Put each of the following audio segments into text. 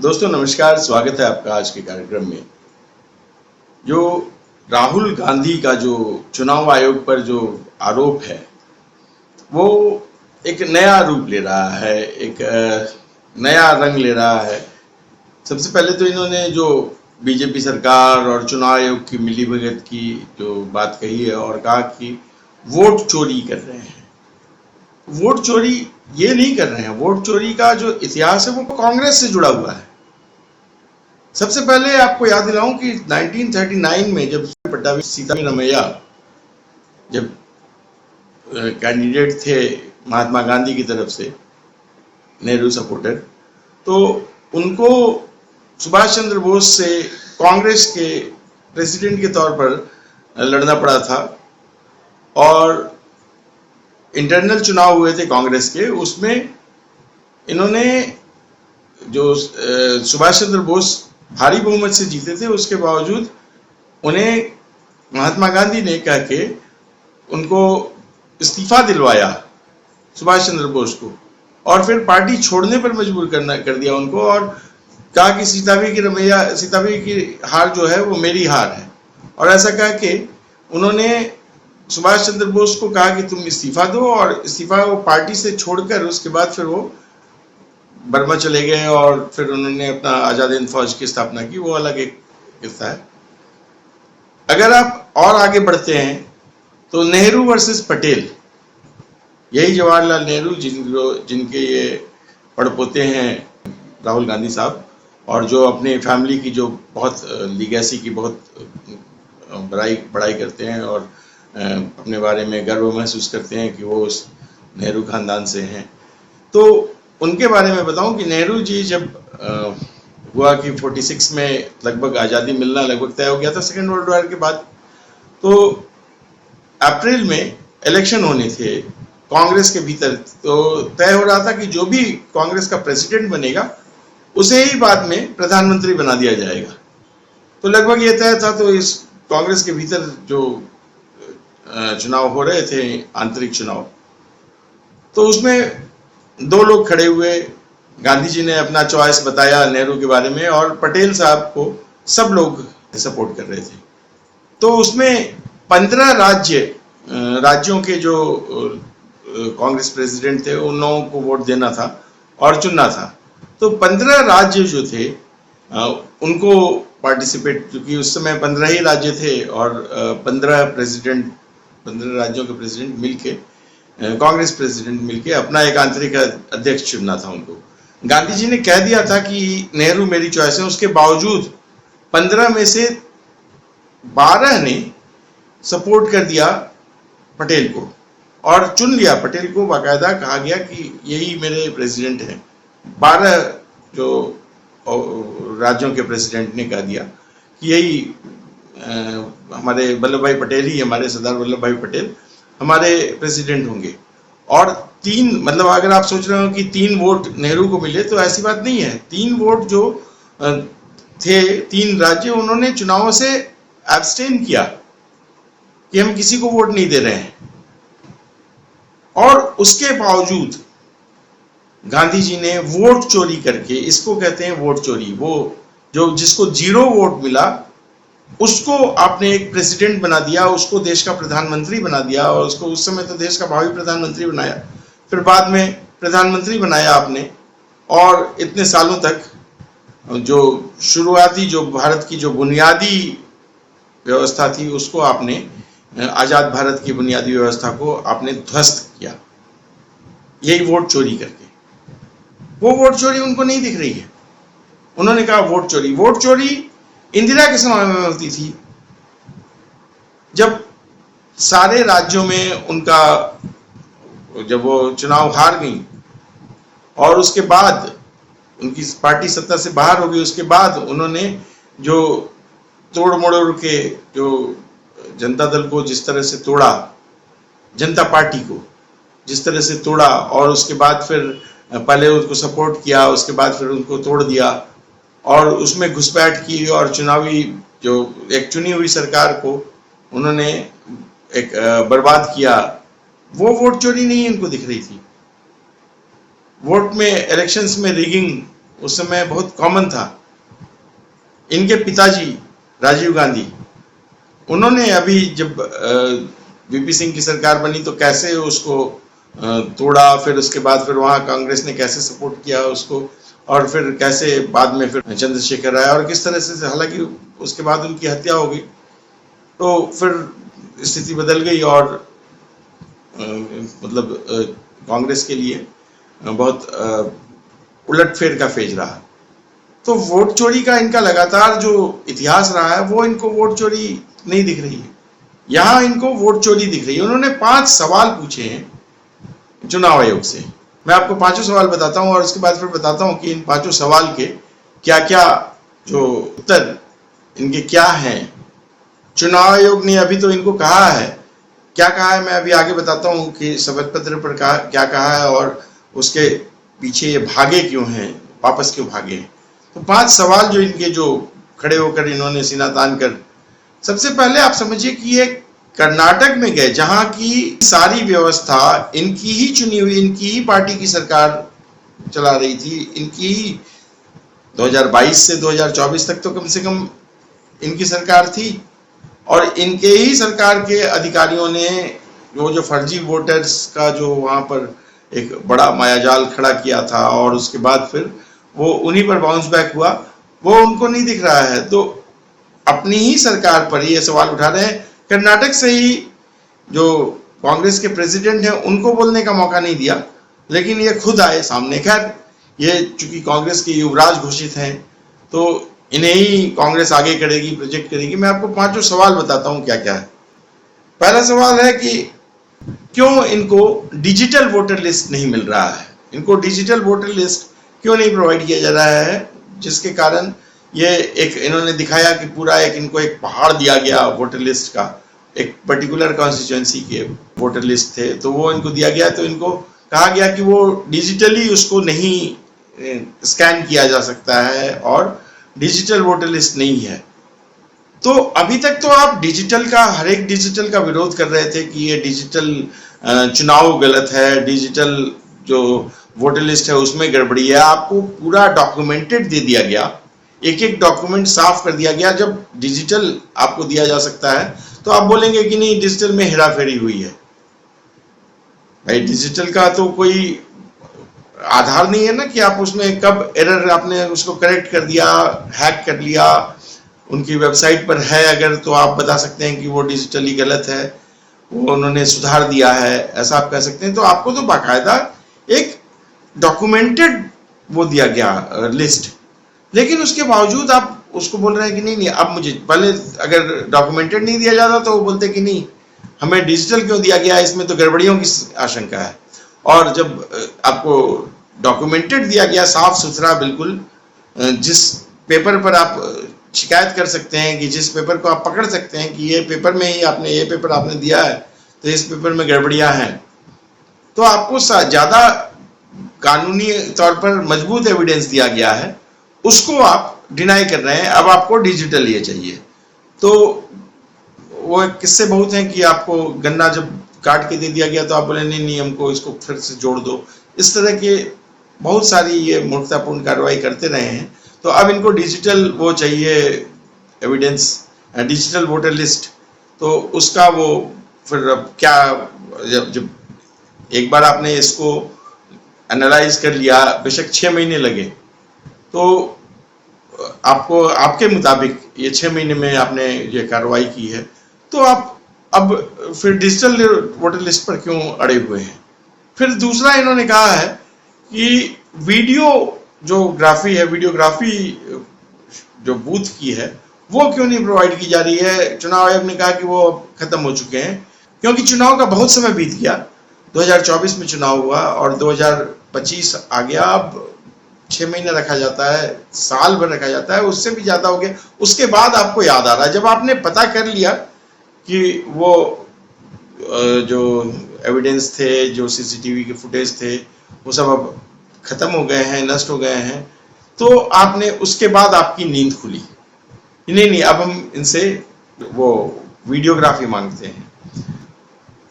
दोस्तों नमस्कार, स्वागत है आपका आज के कार्यक्रम में। जो राहुल गांधी का जो चुनाव आयोग पर जो आरोप है वो एक नया रूप ले रहा है, एक नया रंग ले रहा है। सबसे पहले तो इन्होंने जो बीजेपी सरकार और चुनाव आयोग की मिलीभगत की जो बात कही है और कहा कि वोट चोरी कर रहे हैं। वोट चोरी ये नहीं कर रहे हैं, वोट चोरी का जो इतिहास है वो कांग्रेस से जुड़ा हुआ है। सबसे पहले आपको याद दिलाऊं कि 1939 में जब सीतारामैया जब कैंडिडेट थे महात्मा गांधी की तरफ से, नेहरू सपोर्टर, तो उनको सुभाष चंद्र बोस से कांग्रेस के प्रेसिडेंट के तौर पर लड़ना पड़ा था और इंटरनल चुनाव हुए थे कांग्रेस के। उसमें इन्होंने जो सुभाष चंद्र बोस भारी बहुमत से जीते थे, उसके बावजूद उन्हें महात्मा गांधी ने कह के उनको इस्तीफा दिलवाया सुभाष चंद्र बोस को, और फिर पार्टी छोड़ने पर मजबूर कर दिया उनको और कहा कि सीताबाई की हार जो है वो मेरी हार है। और ऐसा कह के उन्होंने सुभाष चंद्र बोस को कहा कि तुम इस्तीफा दो, और इस्तीफा वो पार्टी से छोड़कर उसके बाद फिर वो बर्मा चले गए और फिर उन्होंने अपना आजाद हिंद फौज की स्थापना की। वो अलग एक किस्सा है। अगर आप और आगे बढ़ते हैं तो नेहरू वर्सेस पटेल, यही जवाहरलाल नेहरू जिनके ये पड़पोते हैं राहुल गांधी साहब, और जो अपने फैमिली की जो बहुत लीगेसी की बहुत बड़ाई करते हैं और अपने बारे में गर्व महसूस करते हैं कि वो उस नेहरू खानदान से हैं। तो उनके बारे में बताऊं कि नेहरू जी जब हुआ कि 46 में लगभग आज़ादी मिलना लगभग तय हो गया था सेकेंड वर्ल्ड वॉर के बाद, तो अप्रैल में इलेक्शन होने थे कांग्रेस के भीतर। तो तय हो रहा था कि जो भी कांग्रेस का प्रेसिडेंट बनेगा उसे ही बाद में प्रधानमंत्री बना दिया जाएगा। तो लगभग ये तय था। तो इस कांग्रेस के भीतर जो चुनाव हो रहे थे, आंतरिक चुनाव, तो उसमें दो लोग खड़े हुए। गांधी जी ने अपना चॉइस बताया नेहरू के बारे में और पटेल साहब को सब लोग सपोर्ट कर रहे थे। तो उसमें 15 राज्यों के जो कांग्रेस प्रेसिडेंट थे उन लोगों को वोट देना था और चुनना था। तो 15 राज्य जो थे उनको पार्टिसिपेट, क्योंकि उस समय 15 ही राज्य थे और 15 राज्यों के प्रेसिडेंट मिलके, कांग्रेस प्रेसिडेंट मिलके अपना एक आंतरिक अध्यक्ष चुनना था उनको। गांधी जी ने कह दिया था कि नेहरू मेरी चॉइस है। उसके बावजूद 15 में से 12 ने सपोर्ट कर दिया पटेल को और चुन लिया पटेल को। बाकायदा कहा गया कि यही मेरे प्रेसिडेंट हैं। 12 जो राज्यों के प्रेसिडेंट ने कह दिया कि यही हमारे वल्लभ भाई पटेल ही, हमारे सरदार वल्लभ भाई पटेल हमारे प्रेसिडेंट होंगे। और 3, मतलब अगर आप सोच रहे हो कि 3 वोट नेहरू को मिले, तो ऐसी बात नहीं है। 3 वोट जो थे 3 राज्य, उन्होंने चुनावों से एब्सटेन किया कि हम किसी को वोट नहीं दे रहे हैं। और उसके बावजूद गांधी जी ने वोट चोरी करके, इसको कहते हैं वोट चोरी, वो जो जिसको 0 वोट मिला उसको आपने एक प्रेसिडेंट बना दिया, उसको देश का प्रधानमंत्री बना दिया, और उसको उस समय तो देश का भावी प्रधानमंत्री बनाया, फिर बाद में प्रधानमंत्री बनाया आपने। और इतने सालों तक जो शुरुआती जो भारत की जो बुनियादी व्यवस्था थी उसको आपने, आज़ाद भारत की बुनियादी व्यवस्था को आपने ध्वस्त किया, यही वोट चोरी करके। वो वोट चोरी उनको नहीं दिख रही है। उन्होंने कहा वोट चोरी इंदिरा के समय में होती थी, जब सारे राज्यों में उनका, जब वो चुनाव हार गई और उसके बाद उनकी पार्टी सत्ता से बाहर हो गई, उसके बाद उन्होंने जो तोड़ मरोड़ के जो जनता दल को जिस तरह से तोड़ा, जनता पार्टी को जिस तरह से तोड़ा, और उसके बाद फिर पहले उनको सपोर्ट किया, उसके बाद फिर उनको तोड़ दिया और उसमें घुसपैठ की, और चुनावी जो एक चुनी हुई सरकार को उन्होंने एक बर्बाद किया। वो वोट चोरी नहीं इनको दिख रही थी। वोट में, इलेक्शंस में रिगिंग उस समय बहुत कॉमन था। इनके पिताजी राजीव गांधी, उन्होंने अभी जब वीपी सिंह की सरकार बनी तो कैसे उसको तोड़ा, फिर उसके बाद फिर वहाँ कांग्रेस ने कैसे सपोर्ट किया उसको, और फिर कैसे बाद में फिर चंद्रशेखर आया और किस तरह से, हालांकि उसके बाद उनकी हत्या हो गई तो फिर स्थिति बदल गई और मतलब कांग्रेस के लिए बहुत उलटफेर का फेज रहा। तो वोट चोरी का इनका लगातार जो इतिहास रहा है वो इनको वोट चोरी नहीं दिख रही है, यहाँ इनको वोट चोरी दिख रही है। उन्होंने 5 सवाल पूछे हैं चुनाव आयोग से। मैं आपको 5 सवाल बताता हूं और उसके बाद फिर बताता हूं कि इन 5 सवाल के क्या क्या जो उत्तर इनके क्या हैं। चुनाव आयोग ने अभी तो इनको कहा है, क्या कहा है मैं अभी आगे बताता हूं कि शपथ पत्र पर क्या कहा है और उसके पीछे ये भागे क्यों हैं, वापस क्यों भागे हैं। तो 5 सवाल जो इनके जो खड़े होकर इन्होंने सीना तान कर, सबसे पहले आप समझिए कि ये कर्नाटक में गए जहां की सारी व्यवस्था इनकी ही चुनी हुई, इनकी ही पार्टी की सरकार चला रही थी, इनकी ही 2022 से 2024 तक तो कम से कम इनकी सरकार थी, और इनके ही सरकार के अधिकारियों ने वो जो फर्जी वोटर्स का जो वहां पर एक बड़ा मायाजाल खड़ा किया था और उसके बाद फिर वो उन्हीं पर बाउंस बैक हुआ, वो उनको नहीं दिख रहा है। तो अपनी ही सरकार पर ये सवाल उठा रहे हैं। कर्नाटक से ही जो कांग्रेस के प्रेसिडेंट हैं उनको बोलने का मौका नहीं दिया, लेकिन ये खुद आए सामने। खैर, ये चूंकि कांग्रेस के युवराज घोषित हैं तो इन्हें ही कांग्रेस आगे करेगी, प्रोजेक्ट करेगी। मैं आपको 5 सवाल बताता हूं क्या क्या है। पहला सवाल है कि क्यों इनको डिजिटल वोटर लिस्ट नहीं मिल रहा है, इनको डिजिटल वोटर लिस्ट क्यों नहीं प्रोवाइड किया जा रहा है, जिसके कारण ये एक इन्होंने दिखाया कि पूरा एक इनको एक पहाड़ दिया गया वोटर लिस्ट का, एक पर्टिकुलर कॉन्स्टिट्यूएंसी के वोटर लिस्ट थे तो वो इनको दिया गया, तो इनको कहा गया कि वो डिजिटली उसको नहीं स्कैन किया जा सकता है और डिजिटल वोटर लिस्ट नहीं है। तो अभी तक तो आप डिजिटल का, हर एक डिजिटल का विरोध कर रहे थे कि ये डिजिटल चुनाव गलत है, डिजिटल जो वोटर लिस्ट है उसमें गड़बड़ी है। आपको पूरा डॉक्यूमेंटेड दे दिया गया, एक एक डॉक्यूमेंट साफ कर दिया गया। जब डिजिटल आपको दिया जा सकता है तो आप बोलेंगे कि नहीं डिजिटल में हेराफेरी हुई है। भाई डिजिटल का तो कोई आधार नहीं है ना कि आप उसमें कब एरर आपने उसको करेक्ट कर दिया, हैक कर लिया, उनकी वेबसाइट पर है अगर तो आप बता सकते हैं कि वो डिजिटली गलत है, वो उन्होंने सुधार दिया है, ऐसा आप कह सकते हैं। तो आपको तो बाकायदा एक डॉक्यूमेंटेड वो दिया गया लिस्ट, लेकिन उसके बावजूद आप उसको बोल रहे हैं कि नहीं नहीं अब मुझे, पहले अगर डॉक्यूमेंटेड नहीं दिया जाता तो वो बोलते कि नहीं हमें डिजिटल क्यों दिया गया, इसमें तो गड़बड़ियों की आशंका है। और जब आपको डॉक्यूमेंटेड दिया गया, साफ सुथरा बिल्कुल, जिस पेपर पर आप शिकायत कर सकते हैं, कि जिस पेपर को आप पकड़ सकते हैं कि ये पेपर में ही आपने ये पेपर आपने दिया है तो इस पेपर में गड़बड़ियां हैं, तो आपको ज़्यादा कानूनी तौर पर मजबूत एविडेंस दिया गया है, उसको आप डिनाई कर रहे हैं। अब आपको डिजिटल ये चाहिए। तो वो किस्से बहुत हैं कि आपको गन्ना जब काट के दे दिया गया तो आप बोले नहीं नहीं हमको इसको फिर से जोड़ दो। इस तरह के बहुत सारी ये मूर्खतापूर्ण कार्रवाई करते रहे हैं। तो अब इनको डिजिटल वो चाहिए एविडेंस, डिजिटल वोटर लिस्ट। तो उसका वो फिर अब क्या, जब एक बार आपने इसको एनालाइज कर लिया, बेशक 6 महीने लगे, तो आपको आपके मुताबिक ये 6 महीने में आपने ये कार्रवाई की है, तो आप अब फिर डिजिटल वोटर लिस्ट पर क्यों अड़े हुए हैं। फिर दूसरा इन्होंने कहा है कि वीडियोग्राफी है, वीडियोग्राफी जो बूथ की है वो क्यों नहीं प्रोवाइड की जा रही है। चुनाव आयोग ने कहा कि वो खत्म हो चुके हैं क्योंकि चुनाव का बहुत समय बीत गया। 2024 में चुनाव हुआ और 2025 आ गया। अब 6 महीने रखा जाता है, साल भर रखा जाता है, उससे भी ज्यादा हो गया। उसके बाद आपको याद आ रहा है, जब आपने पता कर लिया कि वो जो एविडेंस थे, जो सीसीटीवी के फुटेज थे, वो सब अब खत्म हो गए हैं, नष्ट हो गए हैं, तो आपने उसके बाद आपकी नींद खुली, नहीं अब हम इनसे वो वीडियोग्राफी मांगते हैं।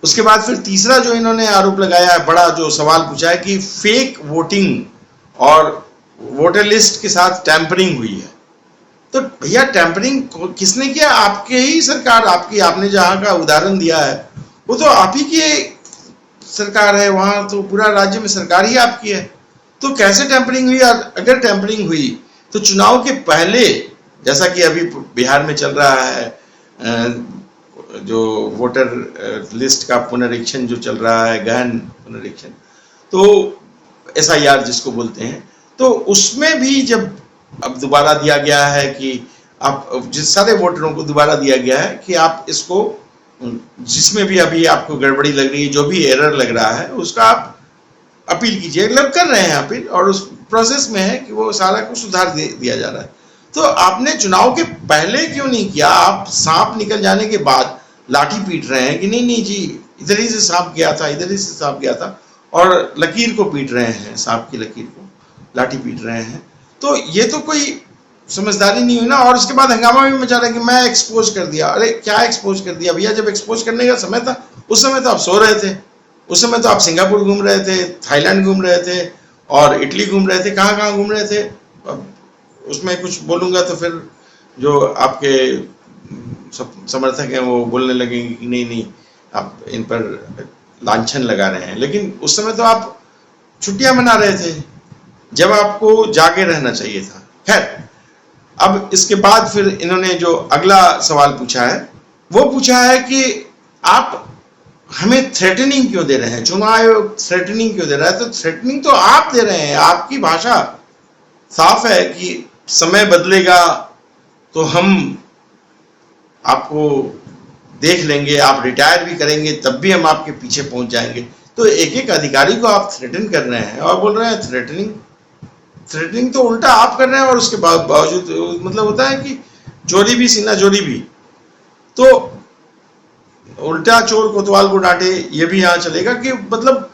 उसके बाद फिर तीसरा जो इन्होंने आरोप लगाया है, बड़ा जो सवाल पूछा है कि फेक वोटिंग और वोटर लिस्ट के साथ टैंपरिंग हुई है। तो भैया टैंपरिंग किसने किया? आपके ही सरकार, आपने जहां का उदाहरण दिया है वो तो आप ही की सरकार है, वहां तो पूरा राज्य में सरकार ही आपकी है। तो कैसे टैंपरिंग हुई? और अगर टैंपरिंग हुई तो चुनाव के पहले, जैसा कि अभी बिहार में चल रहा है जो वोटर लिस्ट का पुनरीक्षण जो चल रहा है, गहन पुनरीक्षण, तो SIR जिसको बोलते हैं, तो उसमें भी जब अब दोबारा दिया गया है कि आप जिस सारे वोटरों को दोबारा दिया गया है कि आप इसको, जिसमें भी अभी आपको गड़बड़ी लग रही है, जो भी एरर लग रहा है, उसका आप अपील कीजिए। लोग कर रहे हैं अपील और उस प्रोसेस में है कि वो सारा कुछ सुधार दिया जा रहा है। तो आपने चुनाव के पहले क्यों नहीं किया? आप सांप निकल जाने के बाद लाठी पीट रहे हैं कि नहीं जी इधर ही से सांप गया था, इधर ही से सांप गया था, और लकीर को पीट रहे हैं, सांप की लकीर को लाठी पीट रहे हैं। तो ये तो कोई समझदारी नहीं हुई ना। और उसके बाद हंगामा भी मचा रहा है कि मैं एक्सपोज कर दिया। अरे क्या एक्सपोज कर दिया भैया? जब एक्सपोज करने का समय था उस समय तो आप सो रहे थे, उस समय तो आप सिंगापुर घूम रहे थे, थाईलैंड घूम रहे थे और इटली घूम रहे थे, कहाँ घूम रहे थे। अब उसमें कुछ बोलूंगा तो फिर जो आपके समर्थक हैं वो बोलने लगेंगे कि नहीं आप इन पर लांछन लगा रहे हैं। लेकिन उस समय तो आप छुट्टियां मना रहे थे जब आपको जागे रहना चाहिए था। खैर, अब इसके बाद फिर इन्होंने जो अगला सवाल पूछा है वो पूछा है कि आप हमें थ्रेटनिंग क्यों दे रहे हैं, चुनाव आयोग थ्रेटनिंग क्यों दे रहा है? तो थ्रेटनिंग तो आप दे रहे हैं। आपकी भाषा साफ है कि समय बदलेगा तो हम आपको देख लेंगे, आप रिटायर भी करेंगे तब भी हम आपके पीछे पहुंच जाएंगे। तो एक एक अधिकारी को आप थ्रेटन कर रहे हैं और बोल रहे हैं थ्रेटनिंग तो उल्टा आप कर रहे हैं। और उसके बावजूद मतलब होता है कि चोरी भी सीना चोरी भी, तो उल्टा चोर कोतवाल को डांटे, ये भी यहाँ चलेगा कि मतलब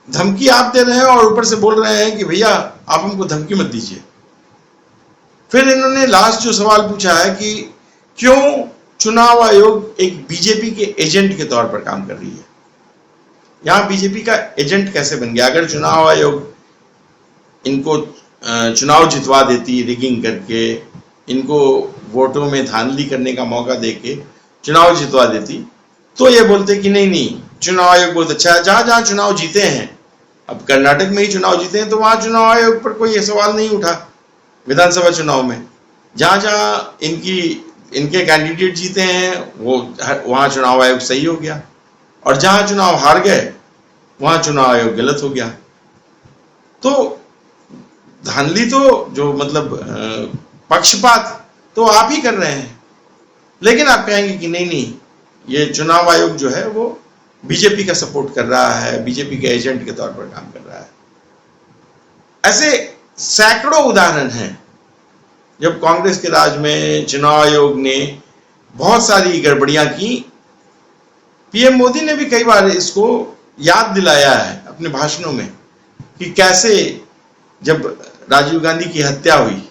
धमकी आप दे रहे हैं और ऊपर से बोल रहे हैं कि भैया आप हमको धमकी मत दीजिए। फिर इन्होंने लास्ट जो सवाल पूछा है कि क्यों चुनाव आयोग एक बीजेपी के एजेंट के तौर पर काम कर रही है। यहां बीजेपी का एजेंट कैसे बन गया? अगर चुनाव आयोग इनको चुनाव जितवा देती रिगिंग करके, इनको वोटों में धांधली करने का मौका देके चुनाव जितवा देती, तो ये बोलते कि नहीं चुनाव आयोग बहुत अच्छा है। जहां जहां चुनाव जीते हैं, अब कर्नाटक में ही चुनाव जीते हैं तो वहां चुनाव आयोग पर कोई सवाल नहीं उठा। विधानसभा चुनाव में जहां जहां इनके कैंडिडेट जीते हैं वो वहां चुनाव आयोग सही हो गया, और जहां चुनाव हार गए वहां चुनाव आयोग गलत हो गया। तो धांधली तो जो मतलब पक्षपात तो आप ही कर रहे हैं। लेकिन आप कहेंगे कि नहीं ये चुनाव आयोग जो है वो बीजेपी का सपोर्ट कर रहा है, बीजेपी के एजेंट के तौर पर काम कर रहा है। ऐसे सैकड़ों उदाहरण हैं जब कांग्रेस के राज में चुनाव आयोग ने बहुत सारी गड़बड़ियां की। पीएम मोदी ने भी कई बार इसको याद दिलाया है अपने भाषणों में कि कैसे जब राजीव गांधी की हत्या हुई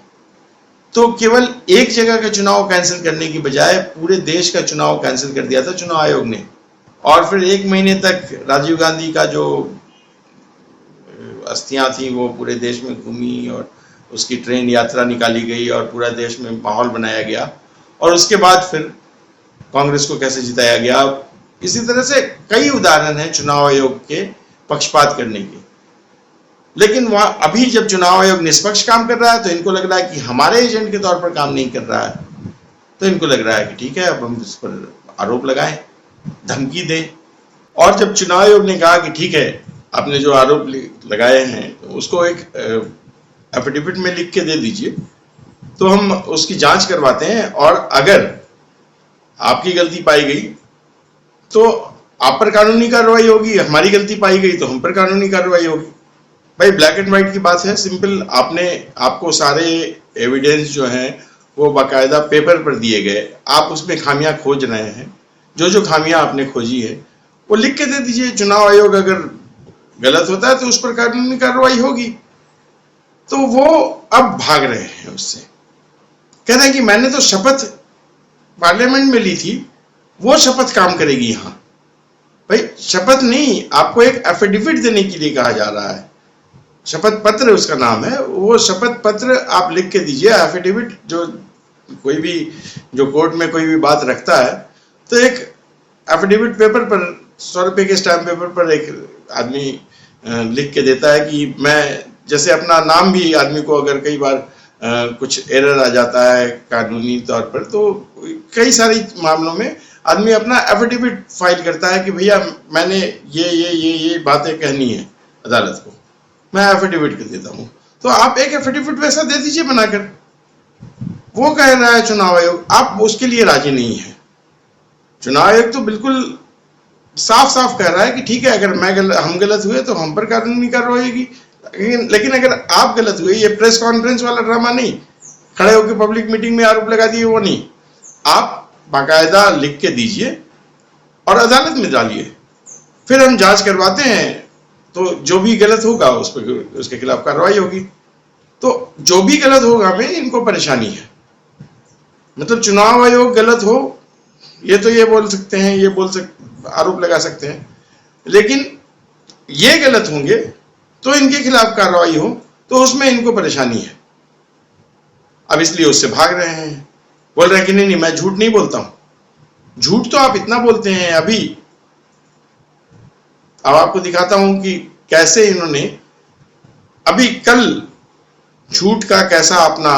तो केवल एक जगह का चुनाव कैंसिल करने की बजाय पूरे देश का चुनाव कैंसिल कर दिया था चुनाव आयोग ने। और फिर 1 महीने तक राजीव गांधी का जो अस्थियां थी वो पूरे देश में घूमी और उसकी ट्रेन यात्रा निकाली गई और पूरा देश में माहौल बनाया गया, और उसके बाद फिर कांग्रेस को कैसे जिताया गया। इसी तरह से कई उदाहरण हैं चुनाव आयोग के पक्षपात करने के। लेकिन वहां अभी जब चुनाव आयोग निष्पक्ष काम कर रहा है तो इनको लग रहा है कि हमारे एजेंट के तौर पर काम नहीं कर रहा है, तो इनको लग रहा है कि ठीक है अब हम इस पर आरोप लगाएं, धमकी दें। और जब चुनाव आयोग ने कहा कि ठीक है आपने जो आरोप लगाए हैं तो उसको एक एफिडेविट में लिख के दे दीजिए तो हम उसकी जांच करवाते हैं, और अगर आपकी गलती पाई गई तो आप पर कानूनी कार्रवाई होगी, हमारी गलती पाई गई तो हम पर कानूनी कार्रवाई होगी। भाई ब्लैक एंड व्हाइट की बात है, सिंपल। आपको सारे एविडेंस जो हैं वो बाकायदा पेपर पर दिए गए, आप उसमें खामियां खोज रहे हैं। जो खामियां आपने खोजी है वो लिख के दे दीजिए। चुनाव आयोग अगर गलत होता है तो उस पर कानूनी कार्रवाई होगी। तो वो अब भाग रहे हैं उससे, कह रहे हैं कि मैंने तो शपथ पार्लियामेंट में ली थी, वो शपथ काम करेगी। यहां भाई शपथ नहीं, आपको एक एफिडेविट देने के लिए कहा जा रहा है शपथ पत्र उसका नाम है, वो शपथ पत्र आप लिख के दीजिए। एफिडेविट जो कोई भी जो कोर्ट में कोई भी बात रखता है तो एक एफिडेविट पेपर पर 100 रुपये के स्टैम्प पेपर पर एक आदमी लिख के देता है कि मैं, जैसे अपना नाम भी आदमी को अगर कई बार कुछ एरर आ जाता है कानूनी तौर पर, तो कई सारी मामलों में आदमी अपना एफिडेविट फाइल करता है कि भैया मैंने ये बातें कहनी है अदालत को, मैं एफिडेविट कर देता हूँ। तो आप एक एफिडेविट वैसा दे दीजिए बनाकर। वो कह रहा है चुनाव आयोग, आप उसके लिए राजी नहीं है। चुनाव आयोग तो बिल्कुल साफ साफ कह रहा है कि ठीक है, अगर हम गलत हुए तो हम पर कानूनी कार्रवाई होगी, लेकिन अगर आप गलत हुए, ये प्रेस कॉन्फ्रेंस वाला ड्रामा नहीं, खड़े होकर पब्लिक मीटिंग में आरोप लगा दिए, वो नहीं। आप बाकायदा लिख के दीजिए और अदालत में डालिए, फिर हम जांच करवाते हैं, तो जो भी गलत होगा उस पर उसके खिलाफ कार्रवाई होगी। तो जो भी गलत होगा में इनको परेशानी है, मतलब चुनाव आयोग गलत हो ये तो ये बोल सकते हैं, आरोप लगा सकते हैं, लेकिन ये गलत होंगे तो इनके खिलाफ कार्रवाई हो तो उसमें इनको परेशानी है। अब इसलिए उससे भाग रहे हैं, बोल रहे हैं कि नहीं मैं झूठ नहीं बोलता हूं। झूठ तो आप इतना बोलते हैं अभी, अब आपको दिखाता हूं कि कैसे इन्होंने अभी कल झूठ का कैसा अपना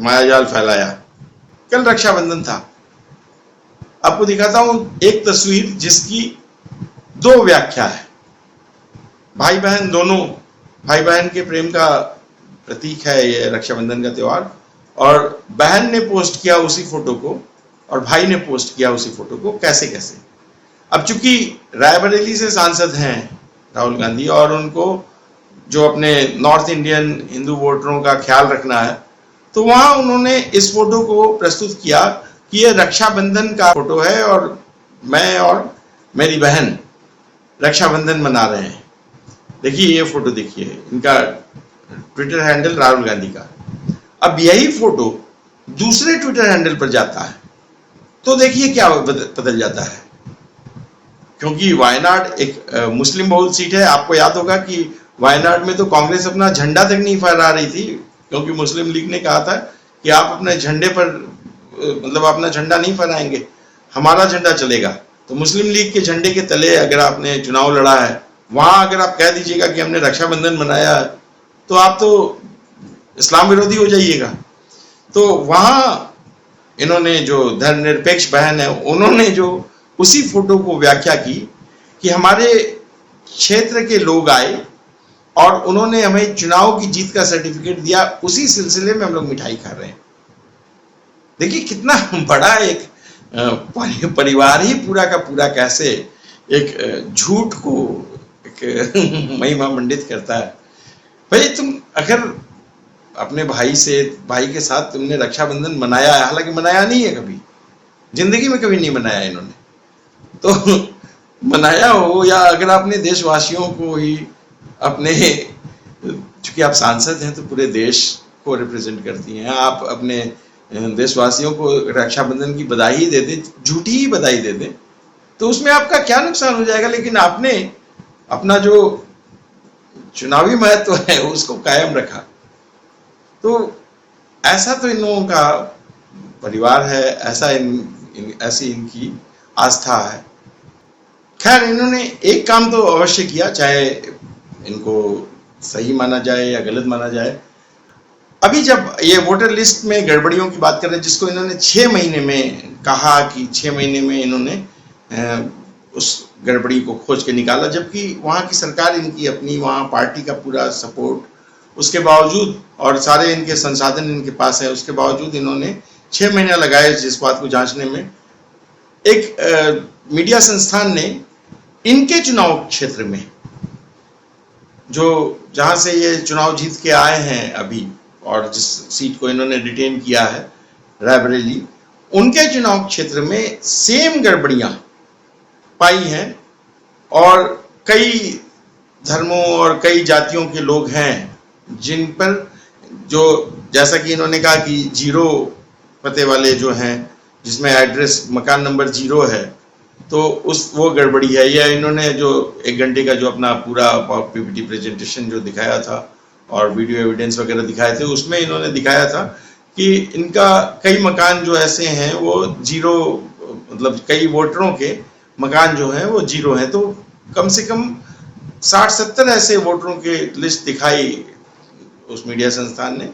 मायाजाल फैलाया। कल रक्षाबंधन था, आपको दिखाता हूं एक तस्वीर जिसकी दो व्याख्या है। भाई बहन दोनों, भाई बहन के प्रेम का प्रतीक है ये रक्षाबंधन का त्योहार, और बहन ने पोस्ट किया उसी फोटो को और भाई ने पोस्ट किया उसी फोटो को, कैसे कैसे। अब चूंकि रायबरेली से सांसद हैं राहुल गांधी, और उनको जो अपने नॉर्थ इंडियन हिंदू वोटरों का ख्याल रखना है, तो वहां उन्होंने इस फोटो को प्रस्तुत किया कि ये रक्षाबंधन का फोटो है और मैं और मेरी बहन रक्षाबंधन मना रहे हैं। देखिए ये फोटो, देखिए इनका ट्विटर हैंडल राहुल गांधी का। अब यही फोटो दूसरे ट्विटर हैंडल पर जाता है तो देखिए क्या बदल जाता है, क्योंकि वायनाड एक मुस्लिम बहुल सीट है। आपको याद होगा कि वायनाड में तो कांग्रेस अपना झंडा तक नहीं फहरा रही थी, क्योंकि मुस्लिम लीग ने कहा था कि आप अपने झंडे पर, मतलब अपना झंडा नहीं फहराएंगे, हमारा झंडा चलेगा। तो मुस्लिम लीग के झंडे के तले अगर आपने चुनाव लड़ा है, वहां अगर आप कह दीजिएगा कि हमने रक्षाबंधन मनाया है, तो आप तो इस्लाम विरोधी हो जाइएगा। तो वहां इन्होंने जो धर्मनिरपेक्ष बहन है, उन्होंने जो उसी फोटो को व्याख्या की कि हमारे क्षेत्र के लोग आए और उन्होंने हमें चुनाव की जीत का सर्टिफिकेट दिया, उसी सिलसिले में हम लोग मिठाई खा रहे हैं। देखिए कितना बड़ा एक परिवार ही पूरा का पूरा कैसे एक झूठ को एक महिमा मंडित करता है। भाई तुम अगर अपने भाई के साथ तुमने रक्षाबंधन मनाया है, हालांकि मनाया नहीं है कभी, जिंदगी में कभी नहीं मनाया इन्होंने, तो मनाया हो, या अगर आपने देशवासियों को ही अपने, चूंकि आप सांसद हैं तो पूरे देश को रिप्रेजेंट करती हैं, आप अपने देशवासियों को रक्षाबंधन की बधाई दे दें, झूठी ही बधाई दे दें, तो उसमें आपका क्या नुकसान हो जाएगा। लेकिन आपने अपना जो चुनावी महत्व है उसको कायम रखा। तो ऐसा तो इन लोगों का परिवार है, ऐसी इनकी आस्था है। खैर इन्होंने एक काम तो अवश्य किया, चाहे इनको सही माना जाए या गलत माना जाए। अभी जब ये वोटर लिस्ट में गड़बड़ियों की बात कर रहे हैं, जिसको इन्होंने 6 महीने में कहा कि 6 महीने में इन्होंने उस गड़बड़ी को खोज के निकाला, जबकि वहाँ की सरकार इनकी अपनी, वहाँ पार्टी का पूरा सपोर्ट, उसके बावजूद और सारे इनके संसाधन इनके पास है, उसके बावजूद इन्होंने 6 महीने लगाए जिस बात को जांचने में। एक मीडिया संस्थान ने इनके चुनाव क्षेत्र में, जो जहां से ये चुनाव जीत के आए हैं अभी, और जिस सीट को इन्होंने रिटेन किया है रायबरेली, उनके चुनाव क्षेत्र में सेम गड़बड़ियां पाई हैं। और कई धर्मों और कई जातियों के लोग हैं जिन पर, जो जैसा कि इन्होंने कहा कि 0 पते वाले जो हैं, जिसमें एड्रेस मकान नंबर 0 है, तो वो गड़बड़ी है। या इन्होंने जो 1 घंटे का जो अपना पूरा पीपीटी प्रेजेंटेशन जो दिखाया था और वीडियो एविडेंस वगैरह दिखाए थे, उसमें इन्होंने दिखाया था कि इनका कई मकान जो ऐसे हैं वो जीरो, मतलब कई वोटरों के मकान जो हैं वो जीरो हैं। तो कम से कम 60-70 ऐसे वोटरों के लिस्ट दिखाई उस मीडिया संस्थान ने,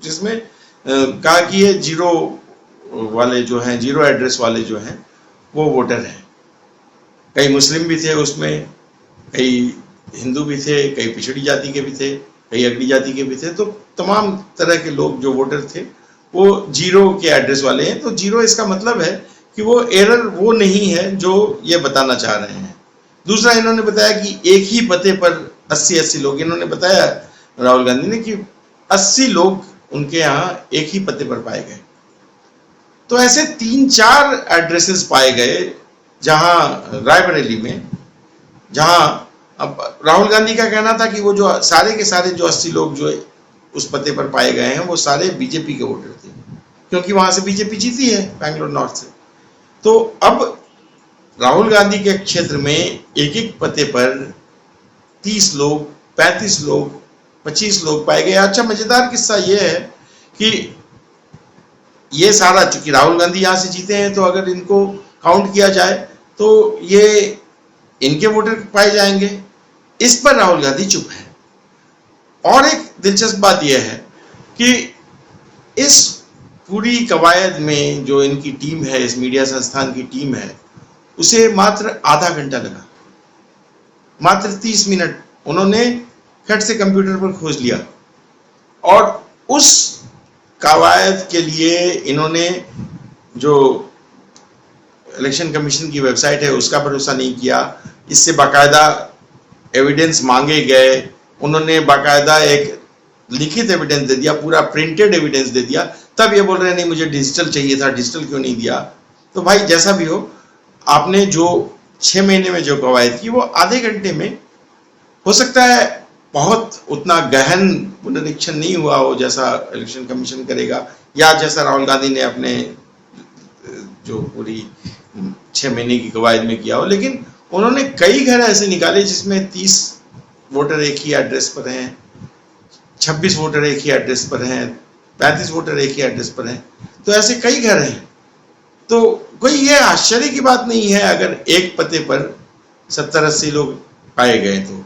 जिसमें कहा कि ये जीरो वाले जो हैं, जीरो एड्रेस वाले जो हैं वो वोटर हैं। कई मुस्लिम भी थे उसमें, कई हिंदू भी थे, कई पिछड़ी जाति के भी थे, कई अगड़ी जाति के भी थे। तो तमाम तरह के लोग जो वोटर थे वो जीरो के एड्रेस वाले हैं। तो जीरो इसका मतलब है कि वो एरर वो नहीं है जो ये बताना चाह रहे हैं। दूसरा, इन्होंने बताया कि एक ही पते पर 80 लोग, इन्होंने बताया राहुल गांधी ने कि 80 लोग उनके यहाँ एक ही पते पर पाए गए। तो ऐसे 3-4 एड्रेसेस पाए गए जहां रायबरेली में, जहां अब राहुल गांधी का कहना था कि वो जो सारे के सारे जो 80 लोग जो उस पते पर पाए गए हैं वो सारे बीजेपी के वोटर थे, क्योंकि वहां से बीजेपी जीती है बैंगलोर नॉर्थ से। तो अब राहुल गांधी के क्षेत्र में एक एक पते पर 30 लोग, 35 लोग, 25 लोग पाए गए। अच्छा, मजेदार किस्सा ये है कि ये सारा, चूंकि राहुल गांधी यहां से जीते हैं तो अगर इनको काउंट किया जाए तो ये इनके वोटर पाए जाएंगे। इस पर राहुल गांधी चुप है। और एक दिलचस्प बात यह है कि इस पूरी कवायद में जो इनकी टीम है, इस मीडिया संस्थान की टीम है, उसे मात्र आधा घंटा लगा, मात्र 30 मिनट उन्होंने खट से कंप्यूटर पर खोज लिया। और उस कवायद के लिए इन्होंने जो इलेक्शन कमीशन की वेबसाइट है उसका भरोसा नहीं किया, इससे बाकायदा एविडेंस मांगे गए, उन्होंने बाकायदा एक लिखित एविडेंस दे दिया, पूरा प्रिंटेड एविडेंस दे दिया। तब ये बोल रहे हैं नहीं मुझे डिजिटल चाहिए था, डिजिटल क्यों नहीं दिया। तो भाई जैसा भी हो, आपने जो 6 महीने में जो कवायद की वो आधे घंटे में, हो सकता है बहुत उतना गहन पुनरीक्षण नहीं हुआ हो जैसा इलेक्शन कमीशन करेगा, या जैसा राहुल गांधी ने अपने जो पूरी 6 महीने की कवायद में किया हो, लेकिन उन्होंने कई घर ऐसे निकाले जिसमें 30 वोटर एक ही एड्रेस पर हैं, 26 वोटर एक ही एड्रेस पर हैं, 35 वोटर एक ही एड्रेस पर हैं। तो ऐसे कई घर हैं। तो कोई ये आश्चर्य की बात नहीं है अगर एक पते पर 70-80 लोग पाए गए तो।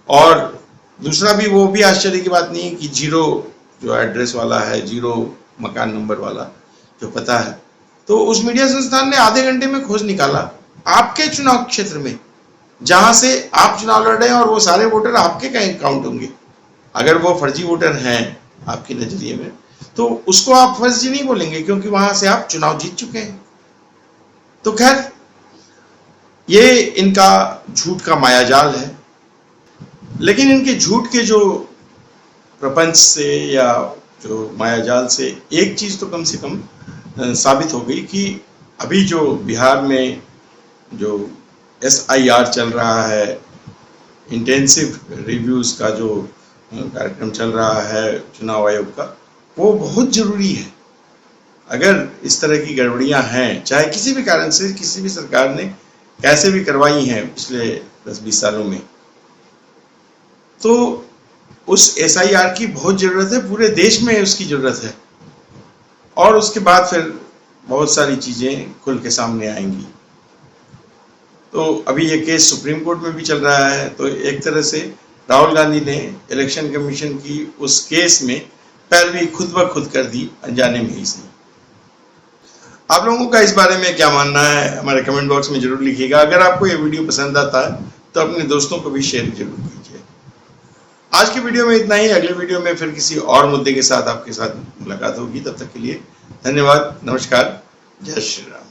और दूसरा भी, वो भी आश्चर्य की बात नहीं है कि जीरो जो एड्रेस वाला है, जीरो मकान नंबर वाला जो पता है, तो उस मीडिया संस्थान ने आधे घंटे में खोज निकाला आपके चुनाव क्षेत्र में, जहां से आप चुनाव लड़ रहे हैं, और वो सारे वोटर आपके कहीं काउंट होंगे। अगर वो फर्जी वोटर हैं आपके नजरिए में तो उसको आप फर्जी नहीं बोलेंगे, क्योंकि वहां से आप चुनाव जीत चुके हैं। तो खैर, ये इनका झूठ का मायाजाल है। लेकिन इनके झूठ के जो प्रपंच से या जो मायाजाल से एक चीज तो कम से कम साबित हो गई कि अभी जो बिहार में जो SIR चल रहा है, इंटेंसिव रिव्यूज का जो कार्यक्रम चल रहा है चुनाव आयोग का, वो बहुत जरूरी है। अगर इस तरह की गड़बड़ियां हैं, चाहे किसी भी कारण से किसी भी सरकार ने कैसे भी करवाई हैं पिछले 10-20 सालों में, तो उस SIR की बहुत जरूरत है, पूरे देश में उसकी जरूरत है। और उसके बाद फिर बहुत सारी चीजें खुल के सामने आएंगी। तो अभी ये केस सुप्रीम कोर्ट में भी चल रहा है। तो एक तरह से राहुल गांधी ने इलेक्शन कमीशन की उस केस में पैरवी खुद ब खुद कर दी, अनजाने में ही सही। आप लोगों का इस बारे में क्या मानना है हमारे कमेंट बॉक्स में जरूर लिखिएगा। अगर आपको ये वीडियो पसंद आता है तो अपने दोस्तों को भी शेयर जरूर कीजिए। आज की वीडियो में इतना ही। अगले वीडियो में फिर किसी और मुद्दे के साथ आपके साथ मुलाकात होगी। तब तक के लिए धन्यवाद, नमस्कार, जय श्री राम।